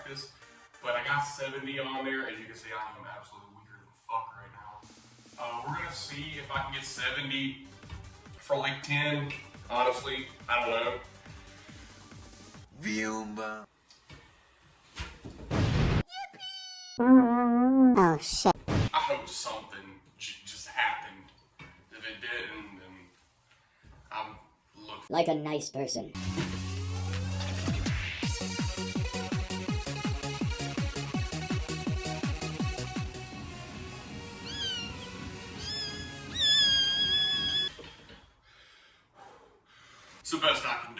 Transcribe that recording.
practice. But I got 70 on there. As you can see, I am absolutely weaker than fuck right now. We're gonna see if I can get 70 for like 10. Honestly, I don't know. Viumba. Oh shit. I hope something just happened. If it didn't, then I'm looking Like a nice person. It's the best I can